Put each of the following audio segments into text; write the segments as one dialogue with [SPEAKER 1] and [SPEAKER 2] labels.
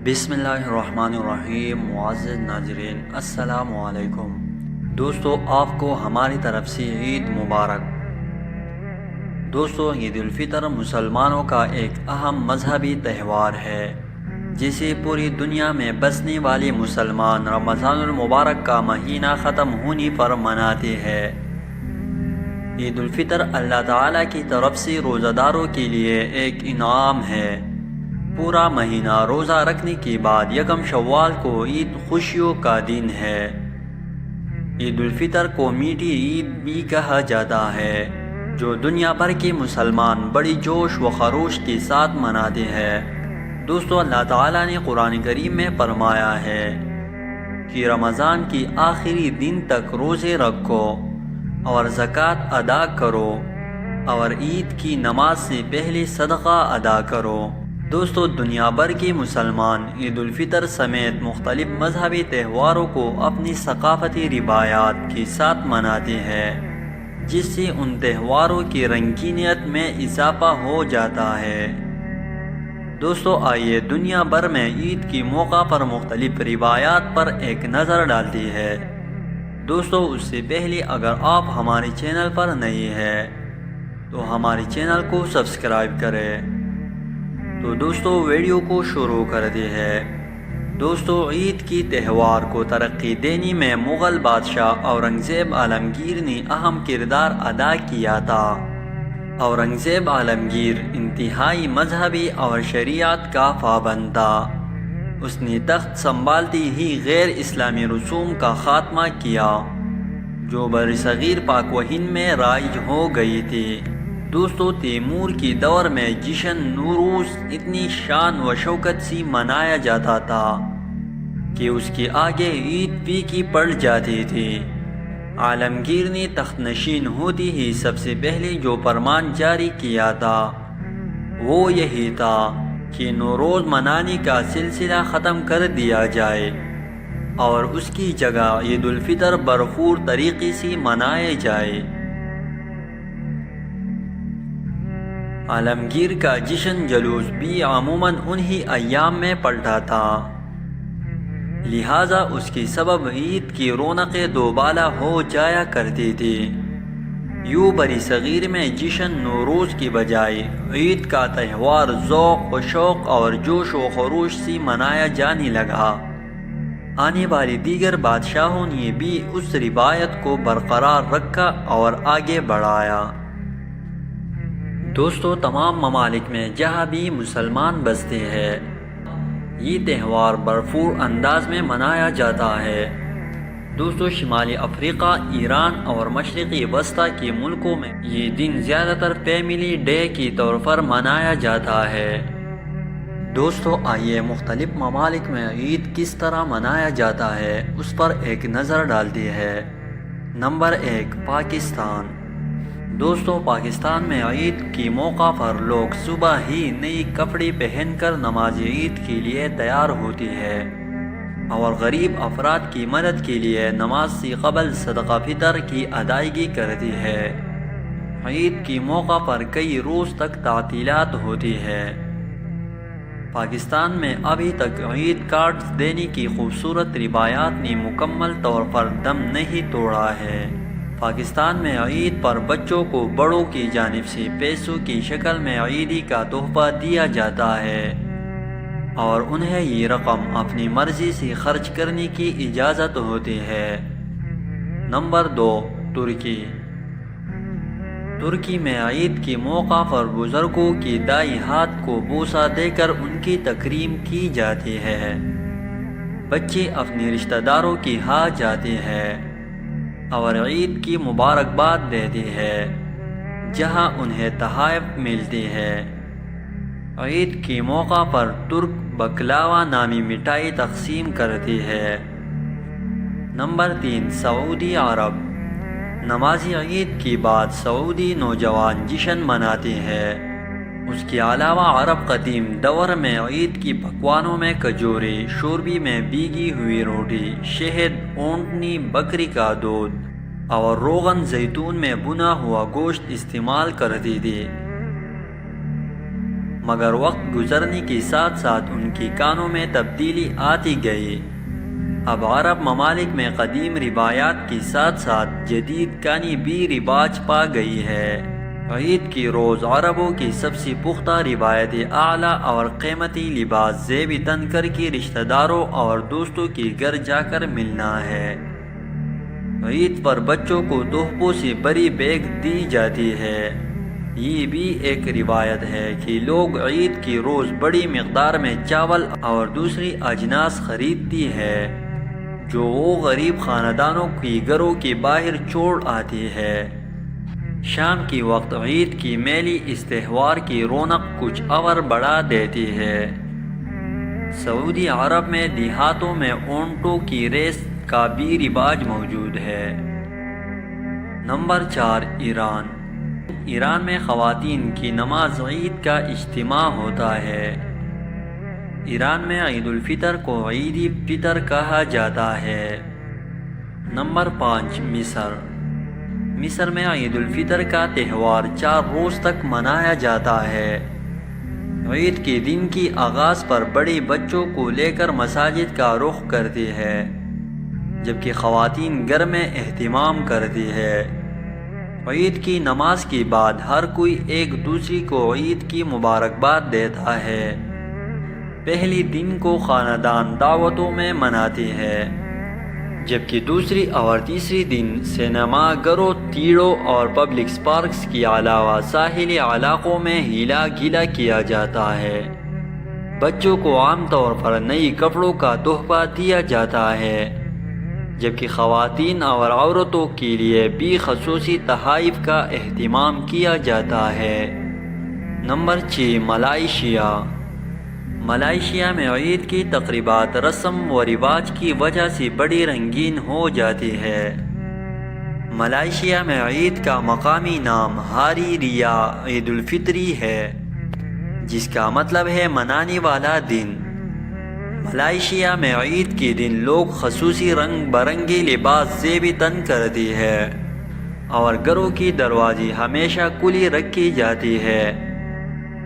[SPEAKER 1] بسم اللہ الرحمن الرحیم۔ معزز ناظرین السلام علیکم۔ دوستو، آپ کو ہماری طرف سے عید مبارک۔ دوستو، عید الفطر مسلمانوں کا ایک اہم مذہبی تہوار ہے جسے پوری دنیا میں بسنے والے مسلمان رمضان المبارک کا مہینہ ختم ہونے پر مناتے ہیں۔ عید الفطر اللہ تعالیٰ کی طرف سے روزہ داروں کے لیے ایک انعام ہے۔ پورا مہینہ روزہ رکھنے کے بعد یکم شوال کو عید خوشیوں کا دن ہے۔ عید الفطر کو میٹھی عید بھی کہا جاتا ہے، جو دنیا بھر کے مسلمان بڑی جوش و خروش کے ساتھ مناتے ہیں۔ دوستو، اللہ تعالیٰ نے قرآن کریم میں فرمایا ہے کہ رمضان کی آخری دن تک روزے رکھو اور زکوٰۃ ادا کرو اور عید کی نماز سے پہلے صدقہ ادا کرو۔ دوستو، دنیا بھر کے مسلمان عید الفطر سمیت مختلف مذہبی تہواروں کو اپنی ثقافتی روایات کے ساتھ مناتے ہیں، جس سے ان تہواروں کی رنگینیت میں اضافہ ہو جاتا ہے۔ دوستو، آئیے دنیا بھر میں عید کے موقع پر مختلف روایات پر ایک نظر ڈالتے ہیں۔ دوستو، اس سے پہلے اگر آپ ہمارے چینل پر نئے ہیں تو ہمارے چینل کو سبسکرائب کریں۔ تو دوستو، ویڈیو کو شروع کرتے ہیں۔ دوستو، عید کی تہوار کو ترقی دینے میں مغل بادشاہ اورنگزیب عالمگیر نے اہم کردار ادا کیا تھا۔ اورنگزیب عالمگیر انتہائی مذہبی اور شریعت کا پابند تھا۔ اس نے تخت سنبھالتے ہی غیر اسلامی رسوم کا خاتمہ کیا جو برصغیر پاک و ہند میں رائج ہو گئی تھی۔ دوستو، تیمور کے دور میں جشن نوروز اتنی شان و شوکت سے منایا جاتا تھا کہ اس کے آگے عید پھیکی پڑ جاتی تھی۔ عالمگیر نے تخت نشین ہوتے ہی سب سے پہلے جو فرمان جاری کیا تھا وہ یہی تھا کہ نوروز منانے کا سلسلہ ختم کر دیا جائے اور اس کی جگہ عید الفطر بھرپور طریقے سے منائے جائے۔ عالمگیر کا جشن جلوس بھی عموماً انہی ایام میں پڑتا تھا، لہٰذا اس کے سبب عید کی رونقیں دوبالا ہو جایا کرتی تھی۔ یوں برصغیر میں جشن نوروز کی بجائے عید کا تہوار ذوق و شوق اور جوش و خروش سے منایا جانے لگا۔ آنے والے دیگر بادشاہوں نے بھی اس روایت کو برقرار رکھا اور آگے بڑھایا۔ دوستو، تمام ممالک میں جہاں بھی مسلمان بستے ہیں یہ تہوار بھرپور انداز میں منایا جاتا ہے۔ دوستو، شمالی افریقہ، ایران اور مشرقی وسطی کے ملکوں میں یہ دن زیادہ تر فیملی ڈے کے طور پر منایا جاتا ہے۔ دوستو، آئیے مختلف ممالک میں عید کس طرح منایا جاتا ہے اس پر ایک نظر ڈالتے ہیں۔ نمبر 1، پاکستان۔ دوستو، پاکستان میں عید کے موقع پر لوگ صبح ہی نئے کپڑے پہن کر نماز عید کے لیے تیار ہوتے ہیں اور غریب افراد کی مدد کے لیے نماز سے قبل صدقہ فطر کی ادائیگی کرتے ہیں۔ عید کے موقع پر کئی روز تک تعطیلات ہوتی ہیں۔ پاکستان میں ابھی تک عید کارڈز دینے کی خوبصورت روایات نے مکمل طور پر دم نہیں توڑا ہے۔ پاکستان میں عید پر بچوں کو بڑوں کی جانب سے پیسوں کی شکل میں عیدی کا تحفہ دیا جاتا ہے اور انہیں یہ رقم اپنی مرضی سے خرچ کرنے کی اجازت ہوتی ہے۔ نمبر 2، ترکی۔ ترکی میں عید کے موقع پر بزرگوں کے دائیں ہاتھ کو بوسہ دے کر ان کی تکریم کی جاتی ہے۔ بچے اپنے رشتہ داروں کے ہاں جاتے ہیں اور عید کی مبارکباد دیتے ہیں، جہاں انہیں تحائف ملتے ہیں۔ عید کے موقع پر ترک بکلاوا نامی مٹھائی تقسیم کرتے ہیں۔ نمبر 3، سعودی عرب۔ نماز عید کے بعد سعودی نوجوان جشن مناتے ہیں۔ اس کے علاوہ عرب قدیم دور میں عید کی پکوانوں میں کھجورے، شوربے میں بھیگی ہوئی روٹی، شہد، اونٹنی بکری کا دودھ اور روغن زیتون میں بنا ہوا گوشت استعمال کرتے تھے۔ مگر وقت گزرنے کے ساتھ ساتھ ان کی کانوں میں تبدیلی آتی گئی۔ اب عرب ممالک میں قدیم روایات کے ساتھ ساتھ جدید کہانی بھی رواج پا گئی ہے۔ عید کی روز عربوں کی سب سے پختہ روایت اعلیٰ اور قیمتی لباس زیب تن کر کے رشتہ داروں اور دوستوں کے گھر جا کر ملنا ہے۔ عید پر بچوں کو تحفوں سے بڑی بیگ دی جاتی ہے۔ یہ بھی ایک روایت ہے کہ لوگ عید کی روز بڑی مقدار میں چاول اور دوسری اجناس خریدتی ہے جو وہ غریب خاندانوں کی گھروں کے باہر چھوڑ آتی ہے۔ شام کی وقت عید کی میلی اس تہوار کی رونق کچھ اور بڑھا دیتی ہے۔ سعودی عرب میں دیہاتوں میں اونٹوں کی ریس کا بھی رواج موجود ہے۔ نمبر 4، ایران۔ ایران میں خواتین کی نماز عید کا اجتماع ہوتا ہے۔ ایران میں عید الفطر کو عید فطر کہا جاتا ہے۔ نمبر 5، مصر۔ مصر میں عید الفطر کا تہوار 4 روز تک منایا جاتا ہے۔ عید کے دن کی آغاز پر بڑے بچوں کو لے کر مساجد کا رخ کرتی ہے، جبکہ خواتین گھر میں اہتمام کرتی ہے۔ عید کی نماز کے بعد ہر کوئی ایک دوسرے کو عید کی مبارکباد دیتا ہے۔ پہلی دن کو خاندان دعوتوں میں مناتی ہے، جبکہ دوسری اور تیسری دن سینما گھروں، تھیٹروں اور پبلک پارکس کے علاوہ ساحلی علاقوں میں ہیلا گیلا کیا جاتا ہے۔ بچوں کو عام طور پر نئی کپڑوں کا تحفہ دیا جاتا ہے، جبکہ خواتین اور عورتوں کے لیے بھی خصوصی تحائف کا اہتمام کیا جاتا ہے۔ Number 6، Malaysia. ملائیشیا میں عید کی تقریبات رسم و رواج کی وجہ سے بڑی رنگین ہو جاتی ہے۔ ملائیشیا میں عید کا مقامی نام ہاری ریا عید الفطری ہے، جس کا مطلب ہے منانے والا دن۔ ملائیشیا میں عید کے دن لوگ خصوصی رنگ برنگے لباس زیب تن کرتے ہیں اور گھروں کی دروازے ہمیشہ کھلی رکھی جاتی ہے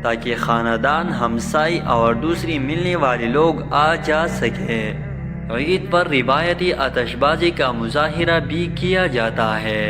[SPEAKER 1] تاکہ خاندان، ہمسائے اور دوسری ملنے والے لوگ آ جا سکیں۔ عید پر روایتی آتش بازی کا مظاہرہ بھی کیا جاتا ہے۔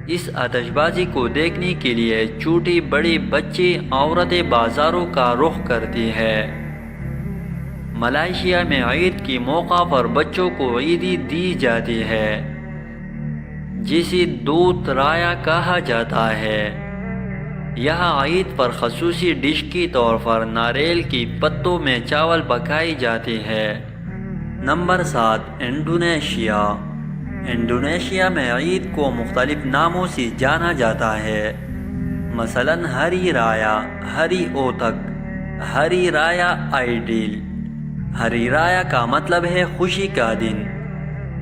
[SPEAKER 1] اس آتش بازی کو دیکھنے کے لیے چھوٹے بڑے بچے، عورتیں بازاروں کا رخ کرتی ہیں۔ ملائیشیا میں عید کے موقع پر بچوں کو عیدی دی جاتی ہے، جسے دودھ رایا کہا جاتا ہے۔ یہاں عید پر خصوصی ڈش کے طور پر ناریل کے پتوں میں چاول پکائی جاتے ہیں۔ Number 7، Indonesia. انڈونیشیا میں عید کو مختلف ناموں سے جانا جاتا ہے، مثلاً ہری رایا، ہری اوتک، ہری رایا آئیڈل۔ ہری رایا کا مطلب ہے خوشی کا دن۔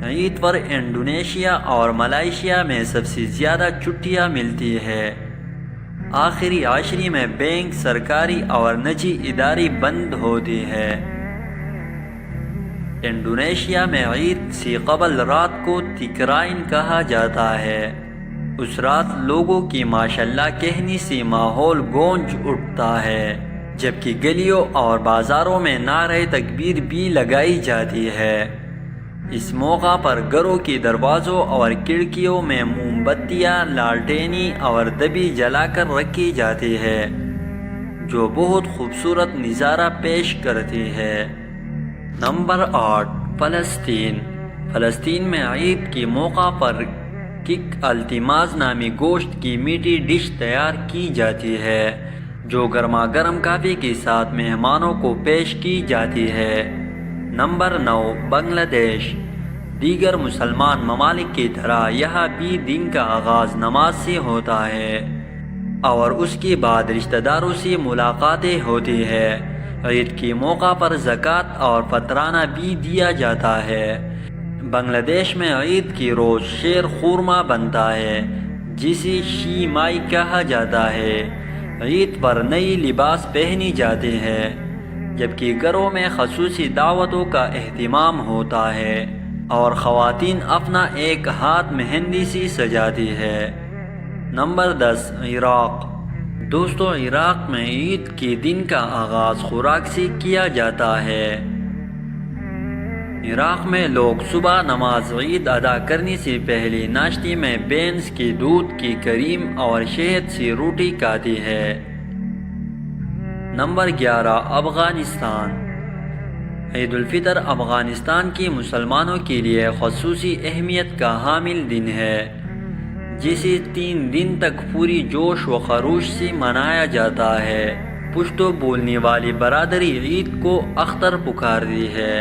[SPEAKER 1] عید پر انڈونیشیا اور ملائیشیا میں سب سے زیادہ چھٹیاں ملتی ہیں۔ آخری عشرے میں بینک، سرکاری اور نجی ادارے بند ہوتے ہیں۔ انڈونیشیا میں عید سے قبل رات کو تکرائن کہا جاتا ہے۔ اس رات لوگوں کی ماشاءاللہ کہنے سے ماحول گونج اٹھتا ہے، جبکہ گلیوں اور بازاروں میں نعرہ تکبیر بھی لگائی جاتی ہے۔ اس موقع پر گھروں کے دروازوں اور کھڑکیوں میں موم بتیاں، لالٹینیں اور دبی جلا کر رکھی جاتی ہے، جو بہت خوبصورت نظارہ پیش کرتی ہے۔ نمبر 8، فلسطین۔ فلسطین میں عید کے موقع پر کک التماس نامی گوشت کی میٹھی ڈش تیار کی جاتی ہے، جو گرما گرم کافی کے ساتھ مہمانوں کو پیش کی جاتی ہے۔ نمبر 9، بنگلہ دیش۔ دیگر مسلمان ممالک کی طرح یہاں بھی دن کا آغاز نماز سے ہوتا ہے اور اس کے بعد رشتہ داروں سے ملاقاتیں ہوتی ہیں۔ عید کے موقع پر زکوٰۃ اور فطرانہ بھی دیا جاتا ہے۔ بنگلہ دیش میں عید کی روز شیر خورما بنتا ہے، جسے شی مائی کہا جاتا ہے۔ عید پر نئی لباس پہنی جاتے ہیں، جبکہ گھروں میں خصوصی دعوتوں کا اہتمام ہوتا ہے اور خواتین اپنا ایک ہاتھ مہندی سے سجاتی ہے۔ نمبر 10، عراق۔ دوستو عراق میں عید کے دن کا آغاز خوراک سے کیا جاتا ہے۔ عراق میں لوگ صبح نماز عید ادا کرنے سے پہلے ناشتے میں بینس کے دودھ کی کریم اور شہد سے روٹی کھاتے ہیں۔ نمبر 11 افغانستان۔ عید الفطر افغانستان کے مسلمانوں کے لیے خصوصی اہمیت کا حامل دن ہے، جسے 3 دن تک پوری جوش و خروش سے منایا جاتا ہے۔ پشتو بولنے والی برادری عید کو اختر پکارتی ہے۔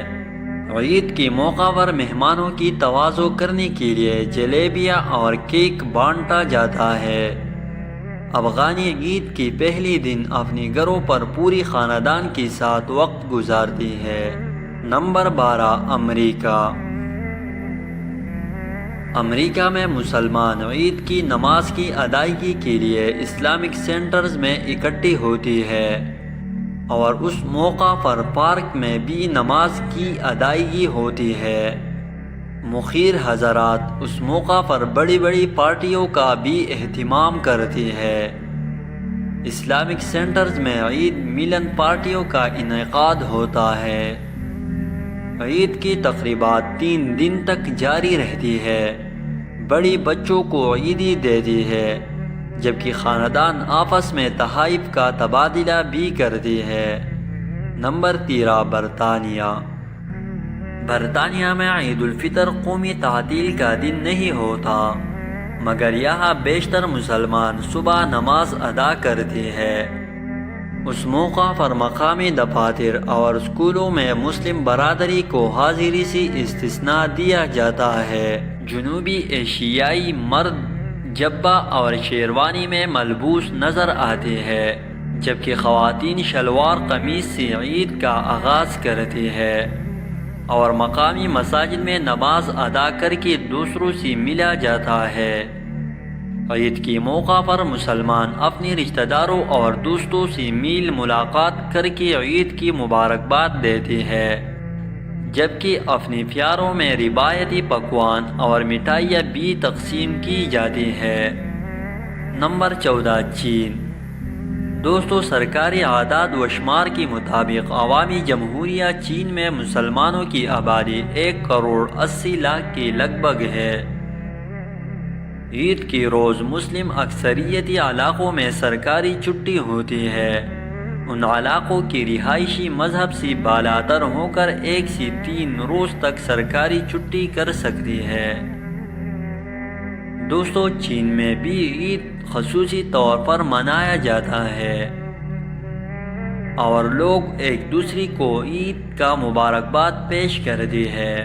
[SPEAKER 1] عید کے موقع پر مہمانوں کی تواضع کرنے کے لیے جلیبیاں اور کیک بانٹا جاتا ہے۔ افغانی عید کے پہلے دن اپنے گھروں پر پوری خاندان کے ساتھ وقت گزارتی ہے۔ نمبر 12 امریکہ۔ امریکہ میں مسلمان عید کی نماز کی ادائیگی کے لیے اسلامک سینٹرز میں اکٹھے ہوتے ہیں، اور اس موقع پر پارک میں بھی نماز کی ادائیگی ہوتی ہے۔ مخیر حضرات اس موقع پر بڑی بڑی پارٹیوں کا بھی اہتمام کرتے ہیں۔ اسلامک سینٹرز میں عید ملن پارٹیوں کا انعقاد ہوتا ہے۔ عید کی تقریبات 3 دن تک جاری رہتی ہے۔ بڑی بچوں کو عیدی دیتی ہے، جبکہ خاندان آپس میں تحائف کا تبادلہ بھی کرتی ہے۔ نمبر 13 برطانیہ۔ برطانیہ میں عید الفطر قومی تعطیل کا دن نہیں ہوتا، مگر یہاں بیشتر مسلمان صبح نماز ادا کرتے ہیں۔ اس موقع پر مقامی دفاتر اور اسکولوں میں مسلم برادری کو حاضری سے استثناء دیا جاتا ہے۔ جنوبی ایشیائی مرد جبہ اور شیروانی میں ملبوس نظر آتے ہیں، جبکہ خواتین شلوار قمیص سے عید کا آغاز کرتی ہیں اور مقامی مساجد میں نماز ادا کر کے دوسروں سے ملا جاتا ہے۔ عید کے موقع پر مسلمان اپنے رشتہ داروں اور دوستوں سے میل ملاقات کر کے عید کی مبارکباد دیتے ہیں، جبکہ اپنے پیاروں میں روایتی پکوان اور مٹھائیاں بھی تقسیم کی جاتی ہیں۔ نمبر 14 چین۔ دوستو سرکاری اعداد و شمار کے مطابق عوامی جمہوریہ چین میں مسلمانوں کی آبادی 1 کروڑ 80 لاکھ کے لگ بھگ ہے۔ عید کے روز مسلم اکثریتی علاقوں میں سرکاری چھٹی ہوتی ہے۔ ان علاقوں کی رہائشی مذہب سے بالاتر ہو کر 1 سے 3 روز تک سرکاری چھٹی کر سکتی ہے۔ دوستو چین میں بھی عید خصوصی طور پر منایا جاتا ہے، اور لوگ ایک دوسرے کو عید کا مبارکباد پیش کرتے ہیں۔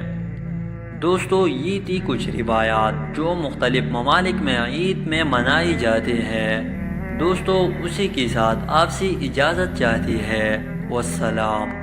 [SPEAKER 1] دوستو یہ تھی کچھ روایات جو مختلف ممالک میں عید میں منائی جاتی ہیں۔ دوستو اسی کے ساتھ آپ سے اجازت چاہتی ہے۔ والسلام۔